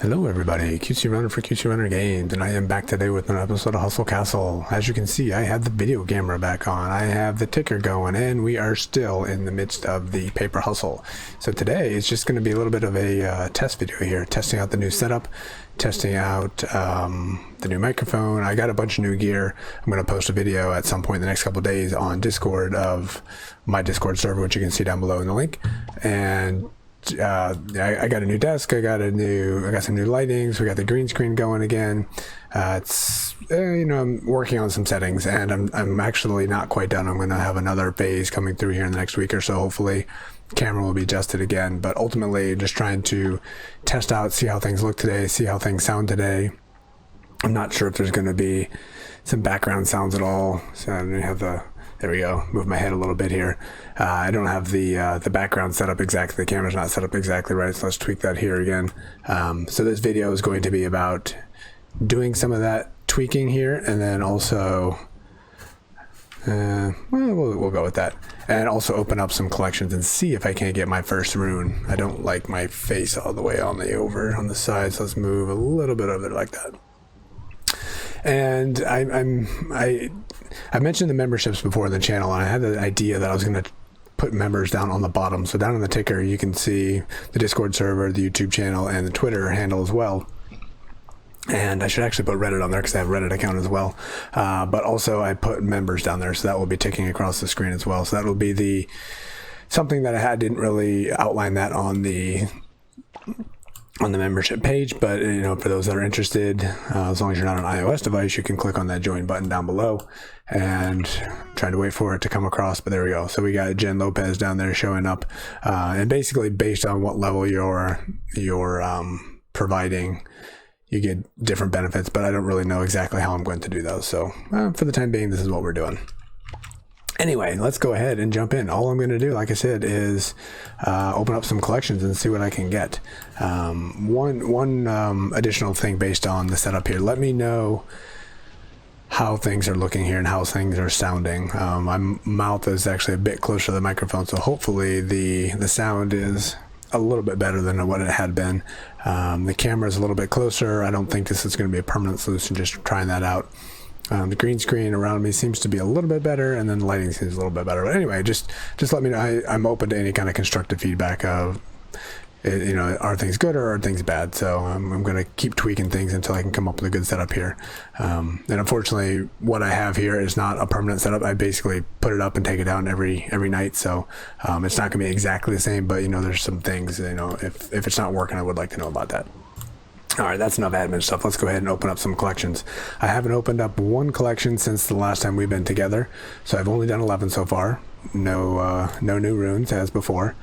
Hello everybody, QC Runner for QC Runner Games, and I am back today with an episode of Hustle Castle. As you can see, I have the video camera back on, I have the ticker going, and we are still in the midst of the paper hustle. So today it's just going to be a little bit of a test video here, testing out the new setup, testing out the new microphone. I got a bunch of new gear. I'm going to post a video at some point in the next couple of days on Discord of my Discord server, which you can see down below in the link. And I got a new desk. I got some new lightings. We got the green screen going again. I'm working on some settings, and I'm actually not quite done. I'm going to have another phase coming through here in the next week or so. Hopefully, the camera will be adjusted again. But ultimately, just trying to test out, see how things look today, see how things sound today. I'm not sure if there's going to be some background sounds at all. So I don't have the. There we go. Move my head a little bit here. I don't have the background set up exactly. The camera's not set up exactly right, so let's tweak that here again. So this video is going to be about doing some of that tweaking here, and then also, we'll go with that. And also open up some collections and see if I can't get my first rune. I don't like my face all the way on the side, so let's move a little bit of it like that. And I mentioned the memberships before in the channel, and I had the idea that I was going to put members down on the bottom. So down in the ticker, you can see the Discord server, the YouTube channel, and the Twitter handle as well. And I should actually put Reddit on there because I have a Reddit account as well. But also I put members down there, so that will be ticking across the screen as well. So that will be something that I didn't really outline that on the membership page, but for those that are interested, as long as you're not on an iOS device, you can click on that join button down below. And trying to wait for it to come across, but there we go. So we got Jen Lopez down there showing up, and basically based on what level you're providing, you get different benefits, but I don't really know exactly how I'm going to do those. So for the time being, this is what we're doing. Anyway, let's go ahead and jump in. All I'm going to do, like I said, is open up some collections and see what I can get. One additional thing based on the setup here. Let me know how things are looking here and how things are sounding. My mouth is actually a bit closer to the microphone, so hopefully the sound is a little bit better than what it had been. The camera is a little bit closer. I don't think this is going to be a permanent solution, just trying that out. The green screen around me seems to be a little bit better, and then the lighting seems a little bit better. But anyway, just let me know. I'm open to any kind of constructive feedback of, are things good or are things bad? So I'm going to keep tweaking things until I can come up with a good setup here. And unfortunately, what I have here is not a permanent setup. I basically put it up and take it down every night. So it's not going to be exactly the same, but there's some things, if it's not working, I would like to know about that. All right, that's enough admin stuff. Let's go ahead and open up some collections. I haven't opened up one collection since the last time we've been together, so I've only done 11 so far. No new runes as before.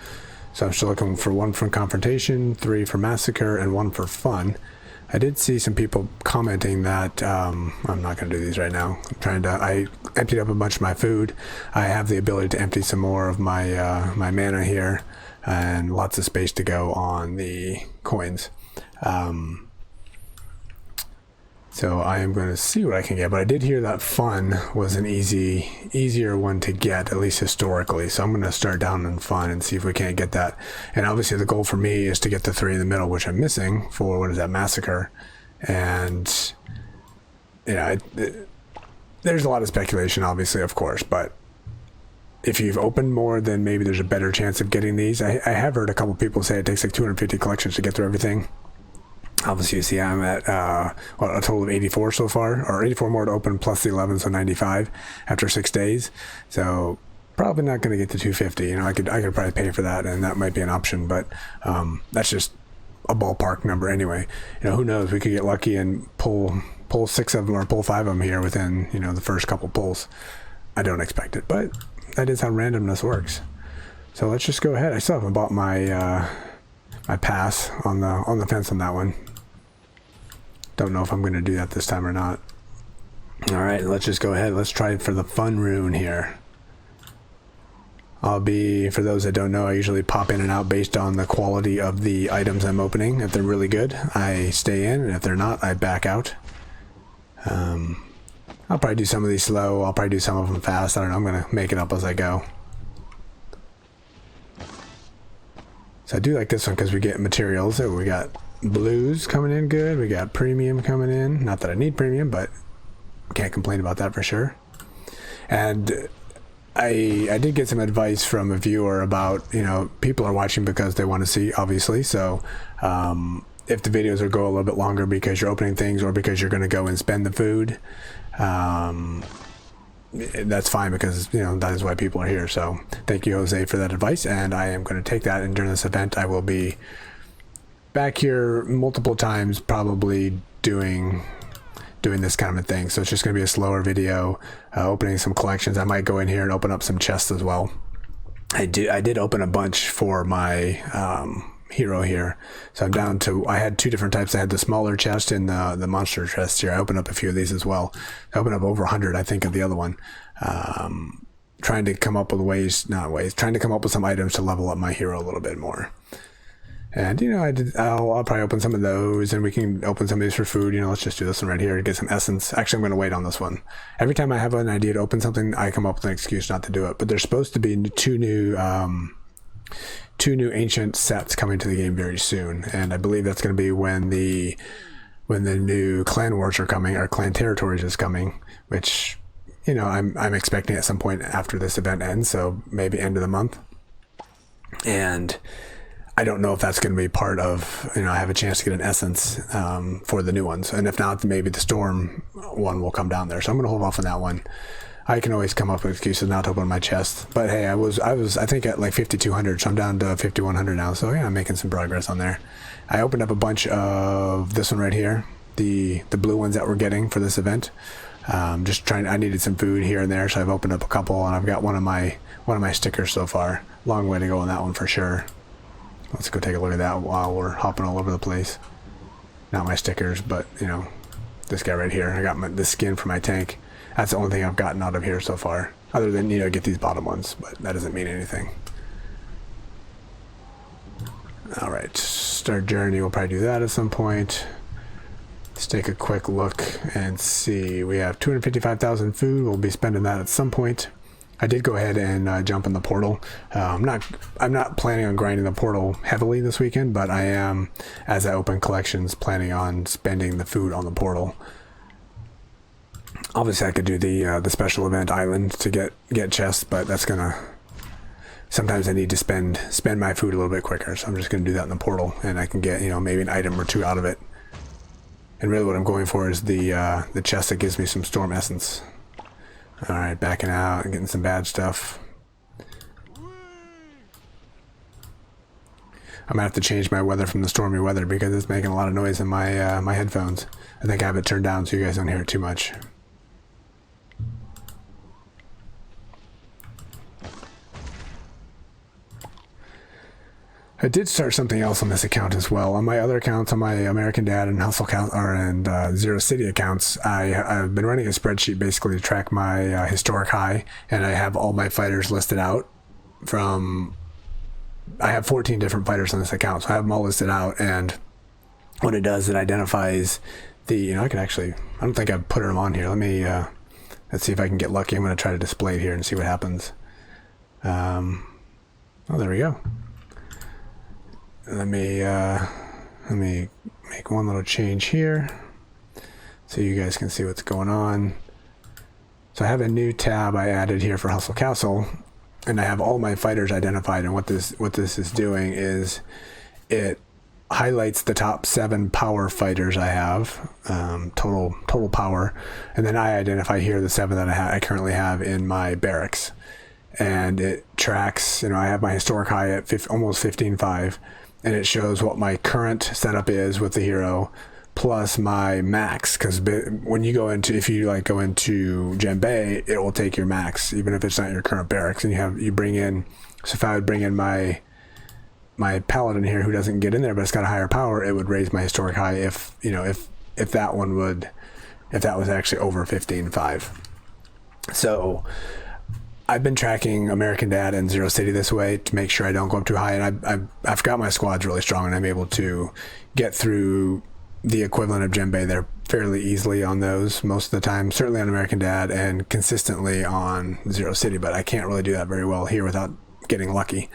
So I'm still looking for 1 for Confrontation, 3 for Massacre, and 1 for Fun. I did see some people commenting that I'm not going to do these right now. I emptied up a bunch of my food. I have the ability to empty some more of my my mana here, and lots of space to go on the coins. So I am going to see what I can get, but I did hear that Fun was an easier one to get, at least historically. So I'm going to start down in Fun and see if we can't get that. And obviously the goal for me is to get the 3 in the middle, which I'm missing for, what is that, Massacre. And, there's a lot of speculation, obviously, of course, but if you've opened more, then maybe there's a better chance of getting these. I have heard a couple people say it takes like 250 collections to get through everything. Obviously, you see I'm at a total of 84 so far, or 84 more to open plus the 11, so 95 after 6 days. So probably not going to get to 250. I could probably pay for that, and that might be an option, but that's just a ballpark number anyway. Who knows? We could get lucky and pull 6 of them or pull 5 of them here within the first couple pulls. I don't expect it, but that is how randomness works. So let's just go ahead. I still haven't bought my my pass on the fence on that one. Don't know if I'm going to do that this time or not. All right, let's just go ahead. Let's try for the Fun rune here. For those that don't know, I usually pop in and out based on the quality of the items I'm opening. If they're really good, I stay in, and if they're not, I back out. I'll probably do some of these slow. I'll probably do some of them fast. I don't know. I'm going to make it up as I go. So I do like this one because we get materials. So we got blues coming in good. We got premium coming in. Not that I need premium, but can't complain about that for sure. And I did get some advice from a viewer about, people are watching because they want to see, obviously. So if the videos will go a little bit longer because you're opening things or because you're going to go and spend the food, that's fine, because that is why people are here. So thank you, Jose, for that advice, and I am going to take that. And during this event, I will be back here multiple times, probably doing this kind of a thing. So it's just going to be a slower video, opening some collections. I might go in here and open up some chests as well. I did open a bunch for my hero here, so I'm down to, I had two different types. I had the smaller chest and the monster chest here. I opened up a few of these as well. I opened up over 100, I think, of the other one, trying to come up with trying to come up with some items to level up my hero a little bit more. And I'll probably open some of those, and we can open some of these for food. Let's just do this one right here to get some essence. Actually, I'm going to wait on this one. Every time I have an idea to open something, I come up with an excuse not to do it. But there's supposed to be two new ancient sets coming to the game very soon, and I believe that's going to be when the new clan wars are coming, or clan territories is coming, which I'm expecting at some point after this event ends, so maybe end of the month. And I don't know if that's going to be part of, I have a chance to get an essence for the new ones. And if not, maybe the storm one will come down there. So I'm going to hold off on that one. I can always come up with excuses not to open my chest. But hey, I think at like 5,200, so I'm down to 5,100 now. So yeah, I'm making some progress on there. I opened up a bunch of this one right here, the blue ones that we're getting for this event. Just trying, I needed some food here and there, so I've opened up a couple, and I've got one of my stickers so far. Long way to go on that one for sure. Let's go take a look at that while we're hopping all over the place. Not my stickers, but this guy right here. I got the skin for my tank. That's the only thing I've gotten out of here so far, other than get these bottom ones, but that doesn't mean anything. All right, start journey. We'll probably do that at some point. Let's take a quick look and see. We have 255,000 food. We'll be spending that at some point. I did go ahead and jump in the portal. I'm not planning on grinding the portal heavily this weekend, but I am, as I open collections, planning on spending the food on the portal. Obviously, I could do the special event island to get chests, but that's gonna. Sometimes I need to spend my food a little bit quicker, so I'm just gonna do that in the portal, and I can get maybe an item or two out of it. And really, what I'm going for is the chest that gives me some storm essence. Alright, backing out and getting some bad stuff. I'm gonna have to change my weather from the stormy weather because it's making a lot of noise in my my headphones. I think I have it turned down so you guys don't hear it too much. I did start something else on this account as well. On my other accounts, on my American Dad and Hustle account, and Zero City accounts, I've been running a spreadsheet basically to track my historic high, and I have all my fighters listed out from. I have 14 different fighters on this account, so I have them all listed out, and what it does, it identifies the. I can actually. I don't think I've put them on here. Let me. Let's see if I can get lucky. I'm going to try to display it here and see what happens. Oh, there we go. Let me make one little change here so you guys can see what's going on. So I have a new tab I added here for Hustle Castle, and I have all my fighters identified, and what this is doing is it highlights the top 7 power fighters I have, total power, and then I identify here the 7 that I currently have in my barracks, and it tracks. I have my historic high at almost 15.5. And it shows what my current setup is with the hero, plus my max. Because when you go into, if you go into Djembe, it will take your max, even if it's not your current barracks. And you bring in. So if I would bring in my paladin here, who doesn't get in there, but it's got a higher power, it would raise my historic high. If that one would, if that was actually over 15.5. So I've been tracking American Dad and Zero City this way to make sure I don't go up too high, and I've got my squads really strong, and I'm able to get through the equivalent of Djembe there fairly easily on those most of the time, certainly on American Dad and consistently on Zero City, but I can't really do that very well here without getting lucky.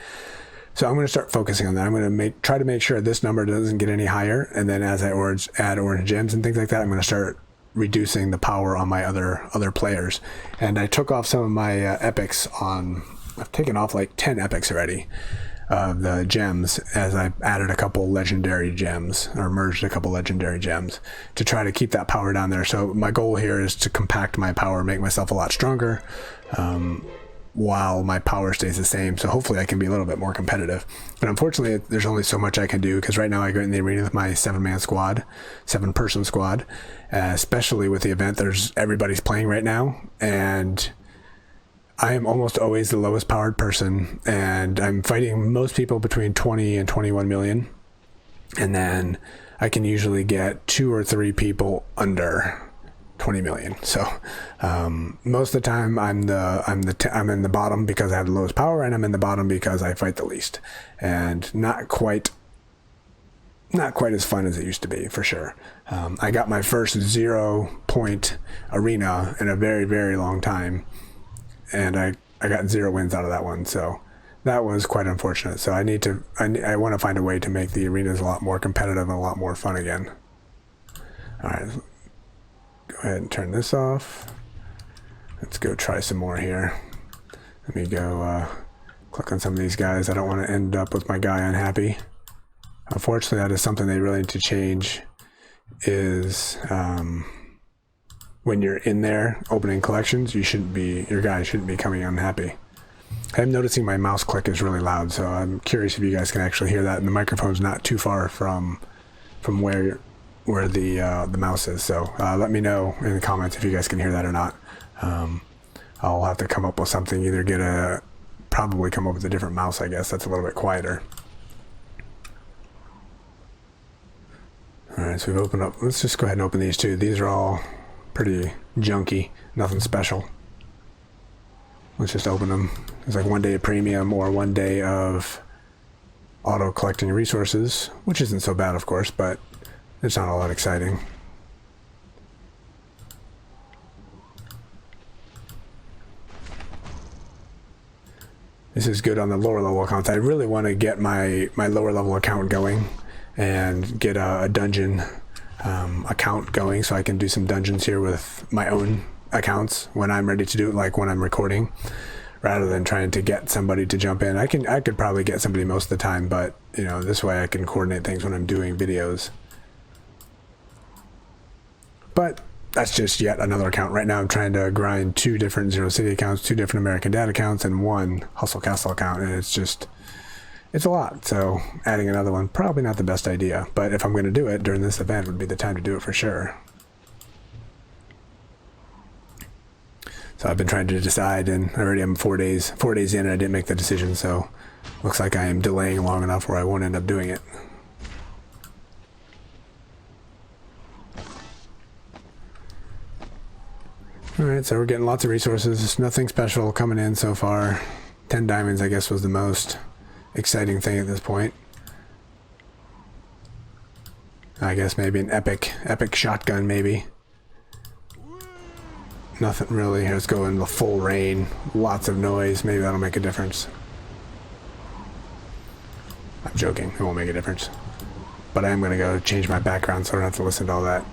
So I'm going to start focusing on that. I'm going to try to make sure this number doesn't get any higher. And then as I add orange gems and things like that, I'm going to start reducing the power on my other players. And I took off some of my epics on, I've taken off like 10 epics already of the gems, as I added a couple legendary gems, or merged a couple legendary gems to try to keep that power down there. So my goal here is to compact my power, make myself a lot stronger, while my power stays the same. So hopefully I can be a little bit more competitive. But unfortunately, there's only so much I can do, because right now I go in the arena with my 7-person squad, especially with the event. Everybody's playing right now, and I am almost always the lowest powered person, and I'm fighting most people between 20 and 21 million. And then I can usually get 2 or 3 people under 20 million. So most of the time I'm in the bottom because I have the lowest power, and I'm in the bottom because I fight the least, and not quite as fun as it used to be, for sure. I got my first 0-point arena in a very, very long time, and I got 0 wins out of that one, so that was quite unfortunate. So I want to find a way to make the arenas a lot more competitive and a lot more fun again. All right, go ahead and turn this off. Let's go try some more here. Let me go click on some of these guys. I don't want to end up with my guy unhappy. Unfortunately, that is something they really need to change, is when you're in there opening collections, your guy shouldn't be coming unhappy. I'm noticing my mouse click is really loud, so I'm curious if you guys can actually hear that, and the microphone's not too far from where the mouse is. So let me know in the comments if you guys can hear that or not. I'll have to come up with something, probably come up with a different mouse, I guess. That's a little bit quieter. Alright, so we've opened up, let's just go ahead and open these two. These are all pretty junky, nothing special. Let's just open them. It's like 1 day of premium or 1 day of auto collecting resources, which isn't so bad, of course, but it's not all that exciting. This is good on the lower level accounts. I really want to get my lower level account going and get a dungeon account going, so I can do some dungeons here with my own accounts when I'm ready to do it, like when I'm recording, rather than trying to get somebody to jump in. I could probably get somebody most of the time, but this way I can coordinate things when I'm doing videos. But that's just yet another account. Right now I'm trying to grind 2 different Zero City accounts, 2 different American Dad accounts, and 1 Hustle Castle account, and it's a lot. So adding another one, probably not the best idea, but if I'm going to do it during this event, would be the time to do it for sure. So I've been trying to decide, and I already am 4 days in, and I didn't make the decision, so looks like I am delaying long enough where I won't end up doing it. Alright, so we're getting lots of resources. Nothing special coming in so far. 10 diamonds, I guess, was the most exciting thing at this point. I guess maybe an epic shotgun, maybe. Nothing really. Let's go in the full rain. Lots of noise. Maybe that'll make a difference. I'm joking. It won't make a difference. But I am going to go change my background so I don't have to listen to all that.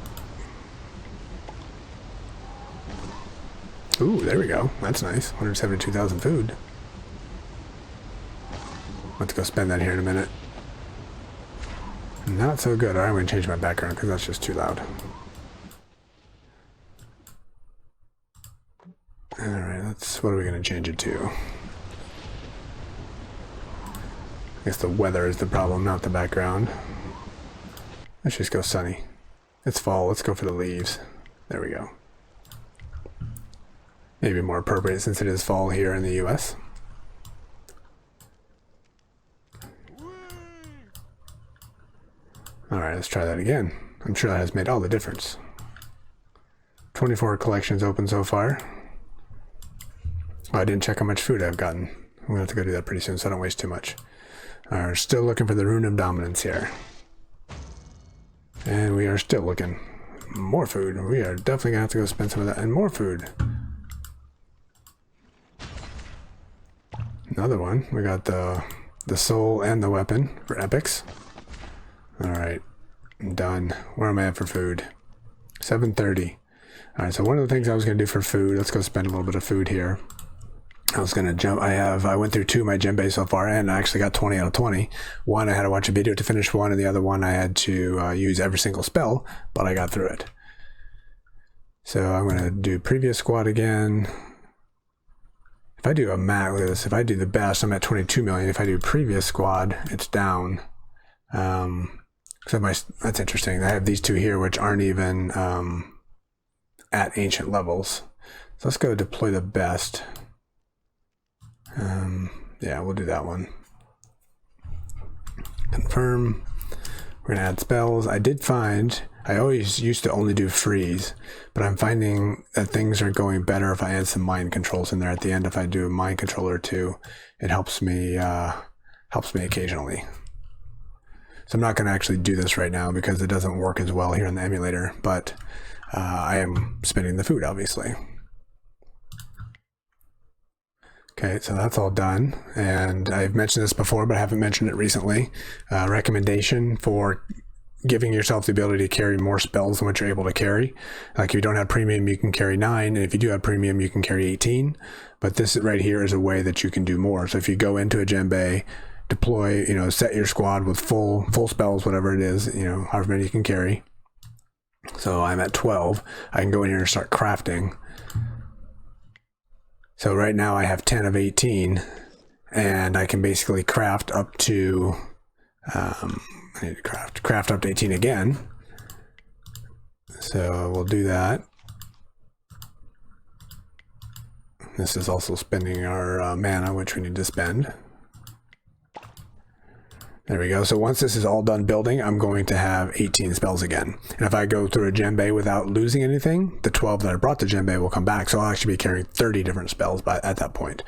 Ooh, there we go. That's nice. 172,000 food. Let's go spend that here in a minute. Not so good. Alright, I'm going to change my background because that's just too loud. Alright, what are we going to change it to? I guess the weather is the problem, not the background. Let's just go sunny. It's fall. Let's go for the leaves. There we go. Maybe more appropriate since it is fall here in the US. Alright, let's try that again. I'm sure that has made all the difference. 24 collections open so far. Oh, I didn't check how much food I've gotten. I'm going to have to go do that pretty soon so I don't waste too much. Alright, we're still looking for the Rune of Dominance here. And we are still looking. More food. We are definitely going to have to go spend some of that. And more food. Another one. We got the the soul and the weapon for epics. Alright, I'm done. Where am I at for food? 7:30. Alright, so one of the things I was going to do for food, let's go spend a little bit of food here. I was going to jump, I went through 2 of my gem bays so far, and I actually got 20 out of 20. One, I had to watch a video to finish one, and the other one I had to use every single spell, but I got through it. So I'm going to do previous squad again. If I do a max, look at this, if I do the best, I'm at 22 million. If I do previous squad, it's down. So that's interesting. I have these 2 here, which aren't even at ancient levels. So let's go deploy the best. Yeah, we'll do that one. Confirm. We're gonna add spells. I did find, I always used to only do freeze, but I'm finding that things are going better if I add some mind controls in there at the end. If I do a mind control or 2, it helps me occasionally. So I'm not going to actually do this right now because it doesn't work as well here in the emulator, but I am spinning the food, obviously. Okay, so that's all done, and I've mentioned this before, but I haven't mentioned it recently. Recommendation for giving yourself the ability to carry more spells than what you're able to carry. Like if you don't have premium, you can carry 9, and if you do have premium, you can carry 18. But this right here is a way that you can do more. So if you go into a gem bay, deploy, set your squad with full spells, whatever it is, however many you can carry. So I'm at 12. I can go in here and start crafting. So right now I have 10 of 18, and I can basically craft up to, I need to craft up to 18 again. So we'll do that. This is also spending our mana, which we need to spend. There we go. So once this is all done building, I'm going to have 18 spells again. And if I go through a gem bay without losing anything, the 12 that I brought to gem bay will come back. So I'll actually be carrying 30 different spells at that point.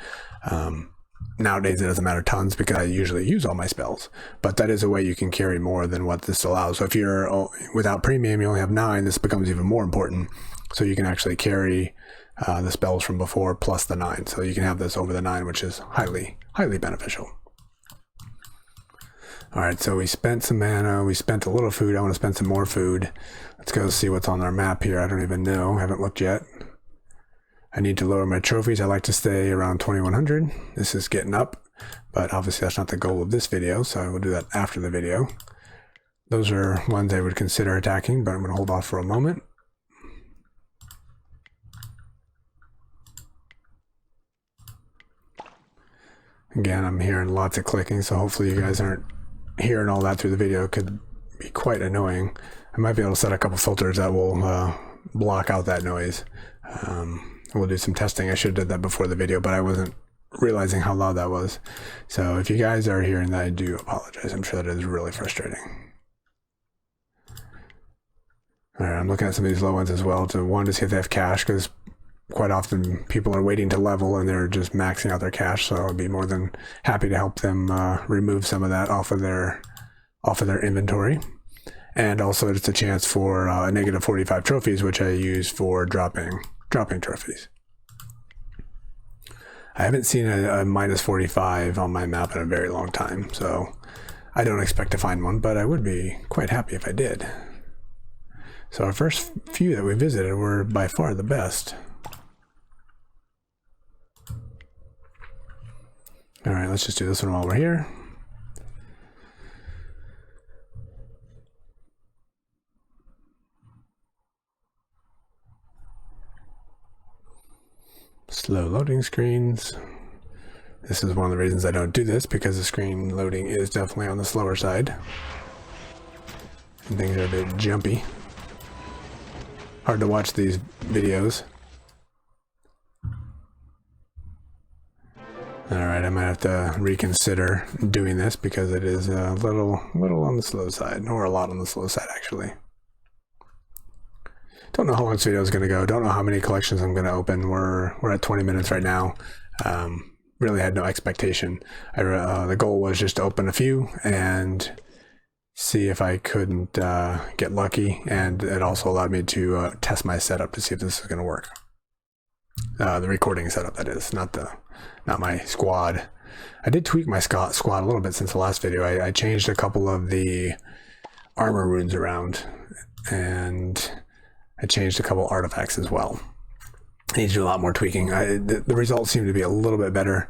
Nowadays, it doesn't matter tons because I usually use all my spells. But that is a way you can carry more than what this allows. So if you're without premium, you only have 9, this becomes even more important. So you can actually carry the spells from before plus the 9. So you can have this over the 9, which is highly, highly beneficial. Alright, so we spent some mana, we spent a little food, I want to spend some more food. Let's go see what's on our map here. I don't even know, I haven't looked yet. I need to lower my trophies. I like to stay around 2100. This is getting up, but obviously that's not the goal of this video, so I will do that after the video. Those are ones I would consider attacking, but I'm going to hold off for a moment. Again, I'm hearing lots of clicking, so hopefully you guys aren't hearing all that through the video. It could be quite annoying. I might be able to set a couple filters that will block out that noise. We'll do some testing. I should have did that before the video, but I wasn't realizing how loud that was. So if you guys are hearing that, I do apologize. I'm sure that is really frustrating. All right, I'm looking at some of these low ones as well to see if they have cash, because quite often people are waiting to level and they're just maxing out their cash. So I'd be more than happy to help them remove some of that off of their inventory. And also it's a chance for a negative 45 trophies, which I use for dropping trophies. I haven't seen a minus 45 on my map in a very long time, so I don't expect to find one, but I would be quite happy if I did. So our first few that we visited were by far the best. All right, let's just do this one while we're here. Slow loading screens. This is one of the reasons I don't do this, because the screen loading is definitely on the slower side. And things are a bit jumpy. Hard to watch these videos. Alright, I might have to reconsider doing this because it is a little on the slow side, or a lot on the slow side actually. Don't know how long this video is going to go. Don't know how many collections I'm going to open. We're at 20 minutes right now. Really had no expectation. The goal was just to open a few and see if I couldn't get lucky, and it also allowed me to test my setup to see if this is going to work. The recording setup, that is, not my squad. I did tweak my squad a little bit since the last video. I changed a couple of the armor runes around, and I changed a couple artifacts as well. I need to do a lot more tweaking. The results seem to be a little bit better.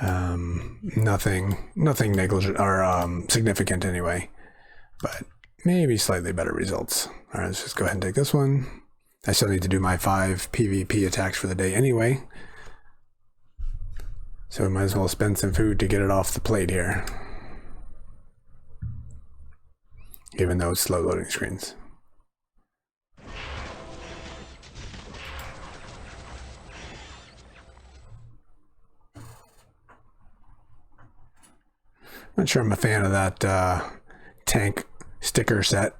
Nothing negligent or significant anyway, but maybe slightly better results. All right, let's just go ahead and take this one. I still need to do my 5 PvP attacks for the day anyway, so we might as well spend some food to get it off the plate here, even though it's slow loading screens. Not sure I'm a fan of that tank sticker set.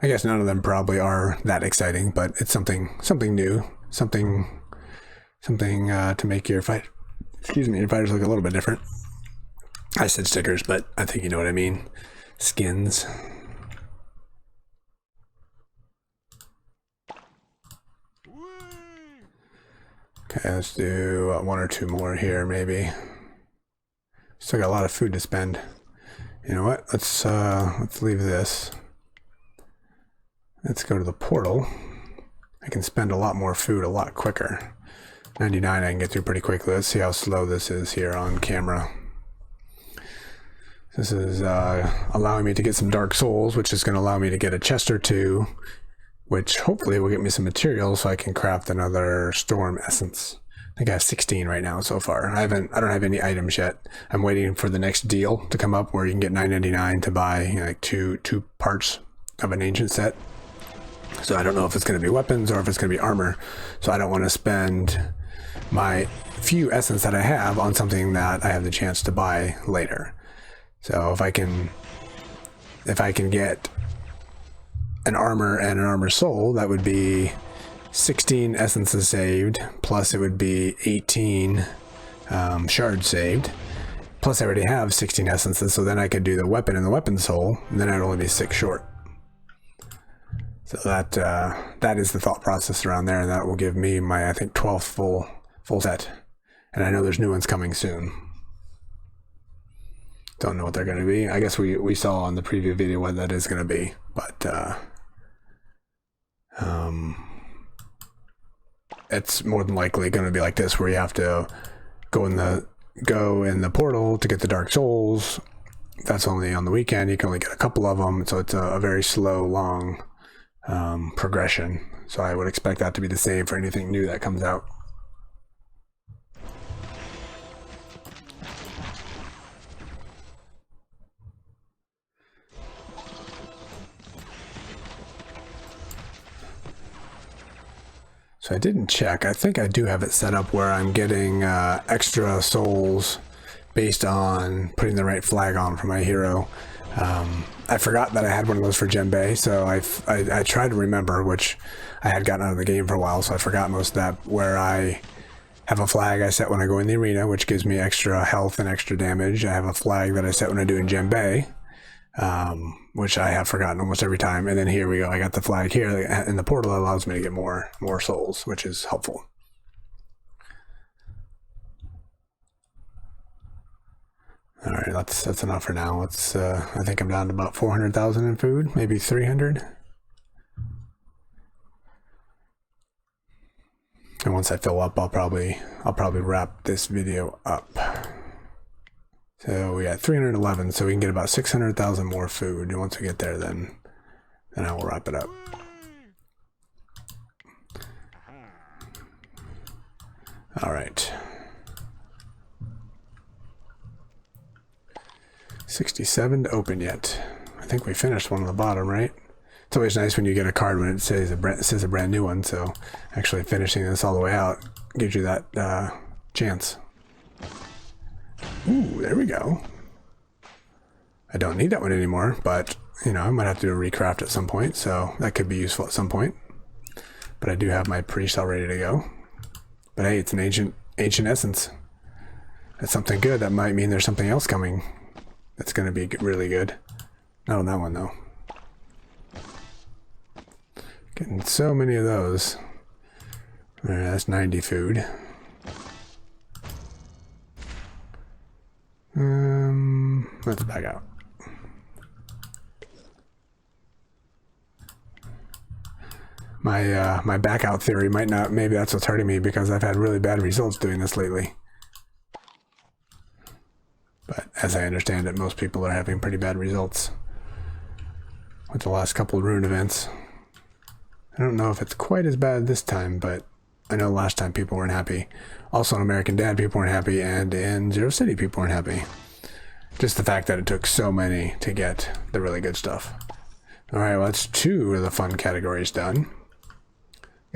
I guess none of them probably are that exciting, but it's something new, something to make your your fighters look a little bit different. I said stickers, but I think you know what I mean. Skins. Okay, let's do 1 or 2 more here, maybe. Still got a lot of food to spend. You know what? Let's leave this. Let's go to the portal. I can spend a lot more food a lot quicker. 99 I can get through pretty quickly. Let's see how slow this is here on camera. This is allowing me to get some Dark Souls, which is going to allow me to get a chest or 2, which hopefully will get me some materials so I can craft another Storm Essence. I think I have 16 right now so far. I don't have any items yet. I'm waiting for the next deal to come up where you can get $9.99 to buy like two parts of an ancient set. So I don't know if it's going to be weapons or if it's going to be armor. So I don't want to spend my few essence that I have on something that I have the chance to buy later. So if I can get an armor and an armor soul, that would be 16 essences saved, plus it would be 18 shards saved, plus I already have 16 essences, so then I could do the weapon and the weapon soul, and then I'd only be 6 short. So that is the thought process around there, and that will give me my, I think, 12th full set. And I know there's new ones coming soon. Don't know what they're going to be. I guess we saw on the preview video what that is going to be, but it's more than likely going to be like this, where you have to go in the portal to get the Dark Souls. That's only on the weekend. You can only get a couple of them, so it's a very slow, long progression. So I would expect that to be the same for anything new that comes out. So I didn't check. I think I do have it set up where I'm getting extra souls based on putting the right flag on for my hero. I forgot that I had one of those for Djembe, so I tried to remember, which I had gotten out of the game for a while, so I forgot most of that, where I have a flag I set when I go in the arena, which gives me extra health and extra damage. I have a flag that I set when I do in Djembe, which I have forgotten almost every time. And then here we go. I got the flag here in the portal that allows me to get more souls, which is helpful. All right, that's enough for now. Let's. I think I'm down to about 400,000 in food, maybe 300. And once I fill up, I'll probably wrap this video up. So we got 311, so we can get about 600,000 more food. And once we get there, then I will wrap it up. All right. 67 to open yet. I think we finished one on the bottom, right? It's always nice when you get a card when it says a brand new one. So actually finishing this all the way out gives you that chance. Ooh, there we go. I don't need that one anymore, but you know, I might have to do a recraft at some point, so that could be useful at some point. But I do have my priest all ready to go. But hey, it's an ancient essence. That's something good. That might mean there's something else coming that's going to be really good. Not on that one though. Getting so many of those. All right, that's 90 food. let's back out. My back out theory might not, maybe that's what's hurting me because I've had really bad results doing this lately. But as I understand it, most people are having pretty bad results with the last couple of Rune events. I don't know if it's quite as bad this time, but I know last time people weren't happy. Also in American Dad, people weren't happy, and in Zero City, people weren't happy. Just the fact that it took so many to get the really good stuff. Alright, well that's 2 of the fun categories done.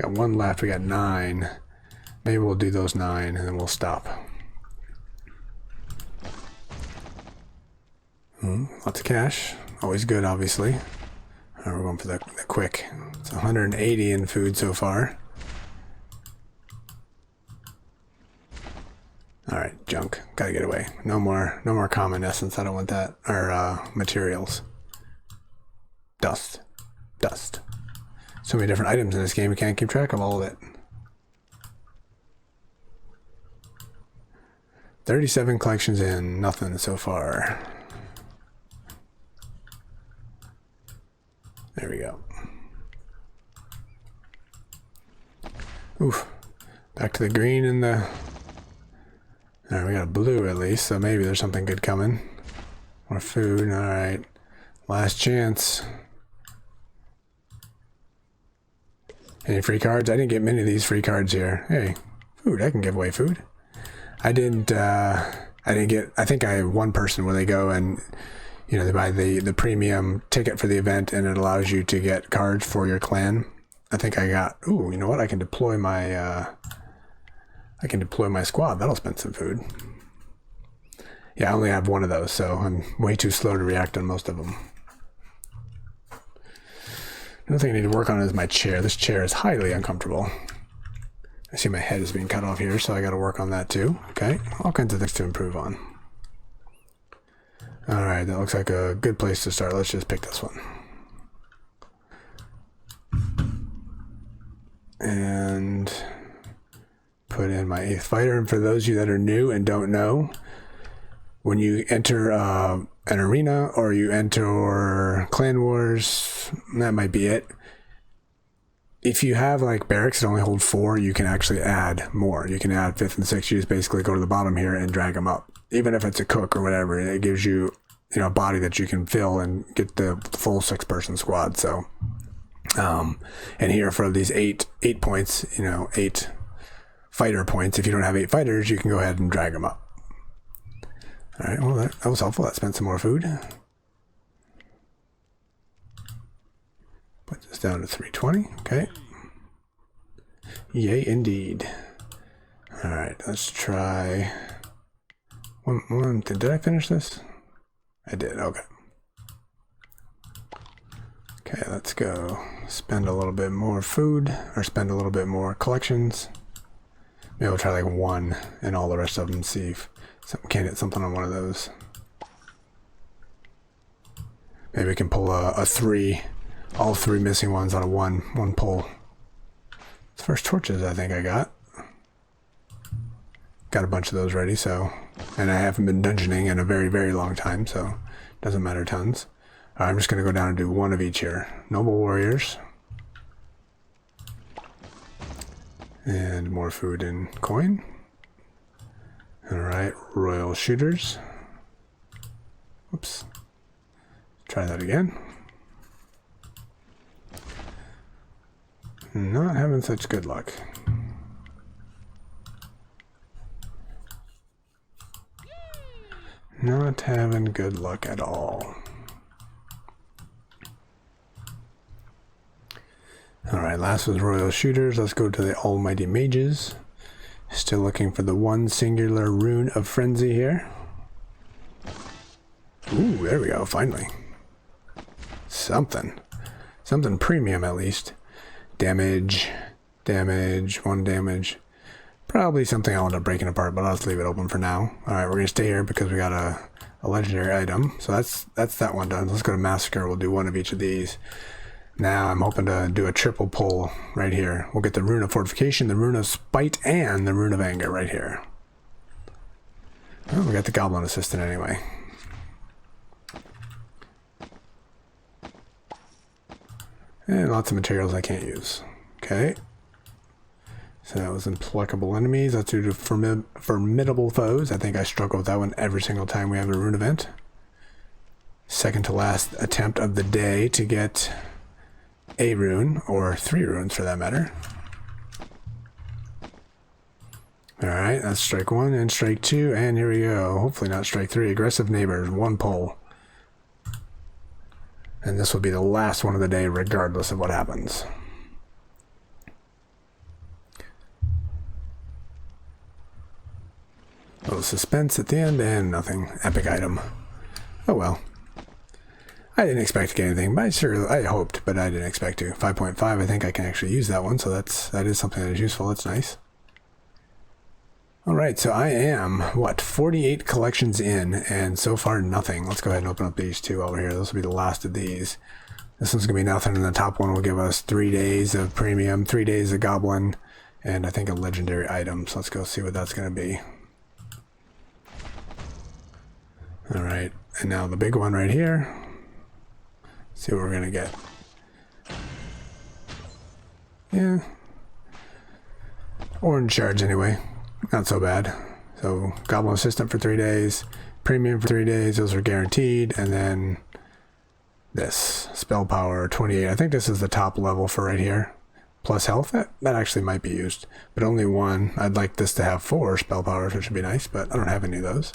Got 1 left, we got 9. Maybe we'll do those 9 and then we'll stop. Lots of cash. Always good, obviously. We're going for the quick. It's 180 in food so far. Alright, junk. Gotta get away. No more common essence. I don't want that. Or materials. Dust. Dust. So many different items in this game, we can't keep track of all of it. 37 collections in, nothing so far. There we go. Oof. Back to the green and the... Alright, we got a blue at least, so maybe there's something good coming. More food, alright. Last chance. Any free cards? I didn't get many of these free cards here. Hey, food, I can give away food. I didn't get, I think I have one person where they go and, you know, they buy the premium ticket for the event and it allows you to get cards for your clan. I think I got, ooh, you know what? I can deploy my squad. That'll spend some food. Yeah, I only have one of those, so I'm way too slow to react on most of them. Another thing I need to work on is my chair. This chair is highly uncomfortable. I see my head is being cut off here, so I got to work on that too. Okay, all kinds of things to improve on. Alright, that looks like a good place to start. Let's just pick this one. And put in my 8th fighter. And for those of you that are new and don't know, when you enter an arena or you enter Clan Wars, that might be it. If you have like barracks that only hold 4, you can actually add more. You can add 5th and 6th. You just basically go to the bottom here and drag them up. Even if it's a cook or whatever, it gives you, you know, a body that you can fill and get the full 6-person squad. So, and here for these 8 points, you know, 8 fighter points. If you don't have 8 fighters, you can go ahead and drag them up. All right, well, that was helpful. That spent some more food. Put this down to 320. Okay. Yay, indeed. All right, let's try one. Did I finish this? I did. Okay. Okay, let's go spend a little bit more food, or spend a little bit more collections. Maybe we'll try like 1 and all the rest of them and see if can't hit something on one of those. Maybe we can pull a 3, all 3 missing ones out of one pull. It's first torches I think I got. Got a bunch of those ready, so, and I haven't been dungeoning in a very, very long time, so doesn't matter tons. I'm just going to go down and do 1 of each here. Noble Warriors. And more food and coin. Alright, Royal Shooters. Oops. Try that again. Not having such good luck. Not having good luck at all. Alright, last was Royal Shooters. Let's go to the Almighty Mages. Still looking for the one singular Rune of Frenzy here. Ooh, there we go, finally. Something premium at least. Damage, 1 damage. Probably something I'll end up breaking apart, but I'll just leave it open for now. Alright, we're going to stay here because we got a legendary item. So that's that one done. Let's go to Massacre. We'll do 1 of each of these. Now I'm hoping to do a triple pull right here. We'll get the Rune of Fortification, the Rune of Spite, and the Rune of Anger right here. Oh, we got the Goblin Assistant anyway. And lots of materials I can't use. Okay. So that was implacable enemies. Let's do formidable foes. I think I struggle with that one every single time we have a rune event. Second to last attempt of the day to get a rune, or 3 runes for that matter. Alright, that's strike 1 and strike 2, and here we go. Hopefully not strike 3. Aggressive neighbors, 1 pull. And this will be the last one of the day regardless of what happens. A little suspense at the end and nothing. Epic item. Oh well. I didn't expect to get anything, but I hoped, but I didn't expect to. 5.5, I think I can actually use that one, so that is something that is useful. That's nice. Alright, so I am, 48 collections in, and so far nothing. Let's go ahead and open up these 2 over here. This will be the last of these. This one's going to be nothing, and the top one will give us 3 days of premium, 3 days of goblin, and I think a legendary item. So let's go see what that's going to be. Alright, and now the big one right here. See what we're going to get. Yeah. Orange shards anyway. Not so bad. So Goblin Assistant for 3 days, Premium for 3 days, those are guaranteed, and then this, Spell Power 28. I think this is the top level for right here. Plus health, that actually might be used, but only 1. I'd like this to have 4 Spell Powers, which would be nice, but I don't have any of those.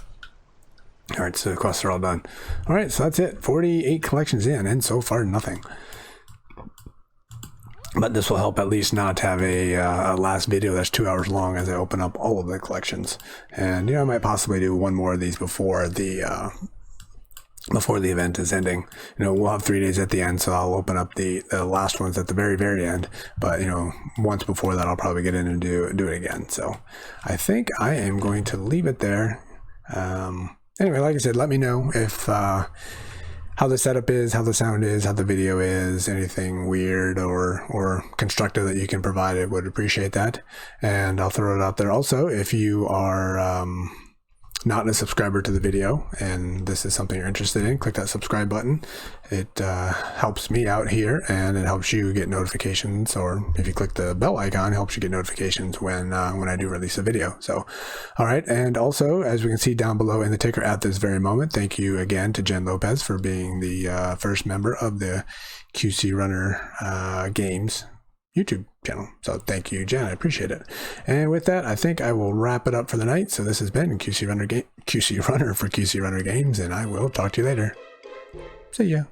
Alright, so the quests are all done. Alright, so that's it. 48 collections in, and so far nothing. But this will help at least not have a last video that's 2 hours long as I open up all of the collections. And, you know, I might possibly do one more of these before the event is ending. You know, we'll have 3 days at the end, so I'll open up the last ones at the very, very end. But, you know, once before that, I'll probably get in and do it again. So I think I am going to leave it there. Anyway, like I said, let me know if how the setup is, how the sound is, how the video is, anything weird or constructive that you can provide. I would appreciate that. And I'll throw it out there also. If you are not a subscriber to the video and this is something you're interested in, click that subscribe button. It helps me out here and it helps you get notifications, or if you click the bell icon, it helps you get notifications when I do release a video. So, all right. And also, as we can see down below in the ticker at this very moment, thank you again to Jen Lopez for being the first member of the QC Runner Games YouTube channel. So thank you, Jen. I appreciate it. And with that, I think I will wrap it up for the night. So this has been QC Runner for QC Runner Games, and I will talk to you later. See ya.